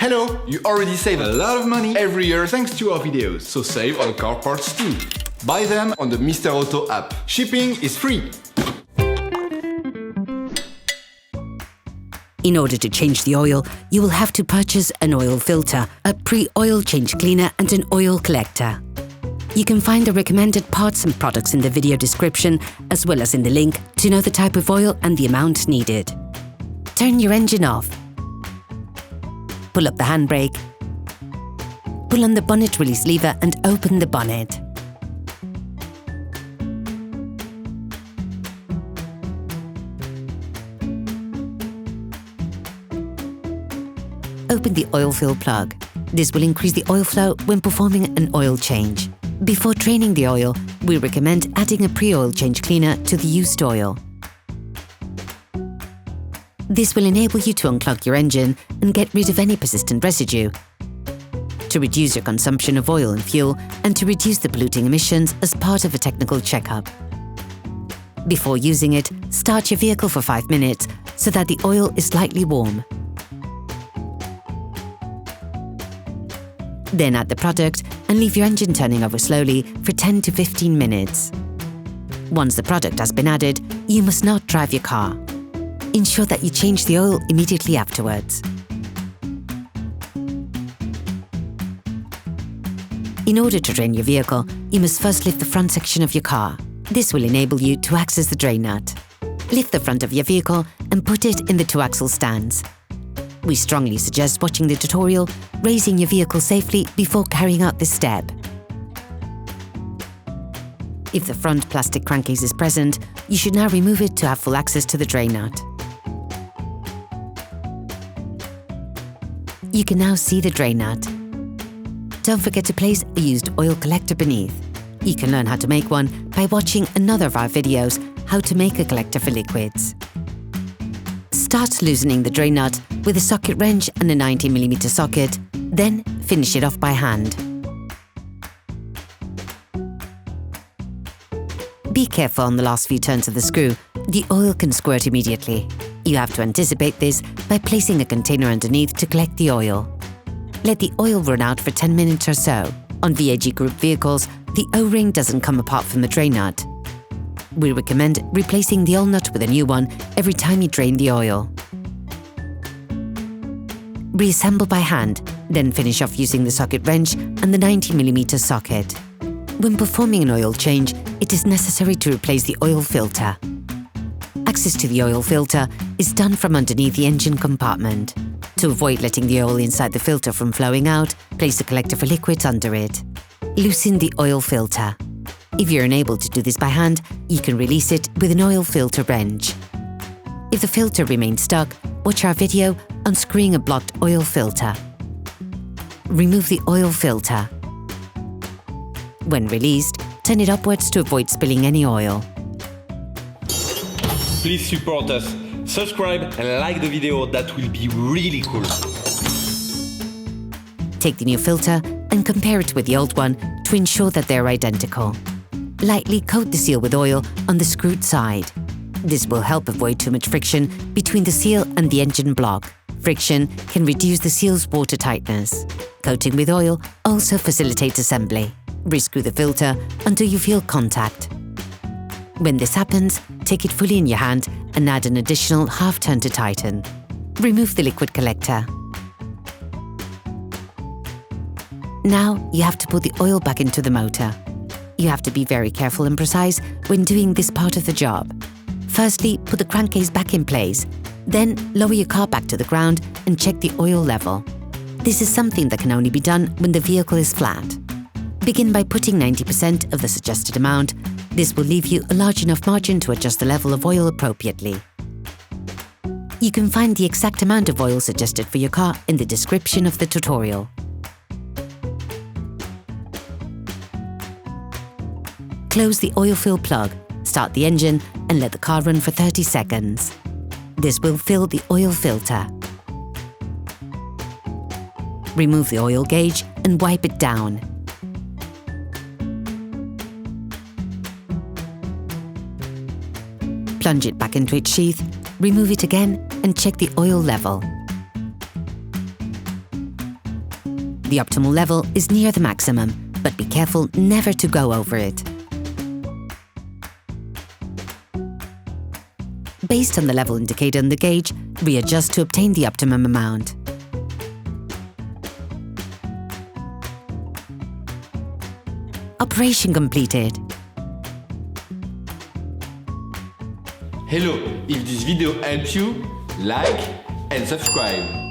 Hello! You already save a lot of money every year thanks to our videos, so save on car parts too. Buy them on the Mr. Auto app. Shipping is free. In order to change the oil, you will have to purchase an oil filter, a pre-oil change cleaner and an oil collector. You can find the recommended parts and products in the video description, as well as in the link to know the type of oil and the amount needed. Turn your engine off. Pull up the handbrake. Pull on the bonnet release lever and open the bonnet. Open the oil fill plug. This will increase the oil flow when performing an oil change. Before draining the oil, we recommend adding a pre-oil change cleaner to the used oil. This will enable you to unclog your engine and get rid of any persistent residue, to reduce your consumption of oil and fuel, and to reduce the polluting emissions as part of a technical checkup. Before using it, start your vehicle for 5 minutes so that the oil is slightly warm. Then add the product and leave your engine turning over slowly for 10 to 15 minutes. Once the product has been added, you must not drive your car. Ensure that you change the oil immediately afterwards. In order to drain your vehicle, you must first lift the front section of your car. This will enable you to access the drain nut. Lift the front of your vehicle and put it in the 2-axle stands. We strongly suggest watching the tutorial, raising your vehicle safely before carrying out this step. If the front plastic crankcase is present, you should now remove it to have full access to the drain nut. You can now see the drain nut. Don't forget to place a used oil collector beneath. You can learn how to make one by watching another of our videos, How to Make a Collector for Liquids. Start loosening the drain nut with a socket wrench and a 90mm socket, then finish it off by hand. Be careful on the last few turns of the screw. The oil can squirt immediately. You have to anticipate this by placing a container underneath to collect the oil. Let the oil run out for 10 minutes or so. On VAG Group vehicles, the O-ring doesn't come apart from the drain nut. We recommend replacing the oil nut with a new one every time you drain the oil. Reassemble by hand, then finish off using the socket wrench and the 90mm socket. When performing an oil change, it is necessary to replace the oil filter. Access to the oil filter is done from underneath the engine compartment. To avoid letting the oil inside the filter from flowing out, place a collector for liquids under it. Loosen the oil filter. If you're unable to do this by hand, you can release it with an oil filter wrench. If the filter remains stuck, watch our video unscrewing a blocked oil filter. Remove the oil filter. When released, turn it upwards to avoid spilling any oil. Please support us. Subscribe and like the video, that will be really cool. Take the new filter and compare it with the old one to ensure that they're identical. Lightly coat the seal with oil on the screwed side. This will help avoid too much friction between the seal and the engine block. Friction can reduce the seal's water tightness. Coating with oil also facilitates assembly. Rescrew the filter until you feel contact. When this happens, take it fully in your hand and add an additional half turn to tighten. Remove the liquid collector. Now you have to put the oil back into the motor. You have to be very careful and precise when doing this part of the job. Firstly, put the crankcase back in place. Then lower your car back to the ground and check the oil level. This is something that can only be done when the vehicle is flat. Begin by putting 90% of the suggested amount. This will leave you a large enough margin to adjust the level of oil appropriately. You can find the exact amount of oil suggested for your car in the description of the tutorial. Close the oil fill plug, start the engine and let the car run for 30 seconds. This will fill the oil filter. Remove the oil gauge and wipe it down. Plunge it back into its sheath, remove it again and check the oil level. The optimal level is near the maximum, but be careful never to go over it. Based on the level indicator on the gauge, readjust to obtain the optimum amount. Operation completed. Hello, if this video helped you, like and subscribe.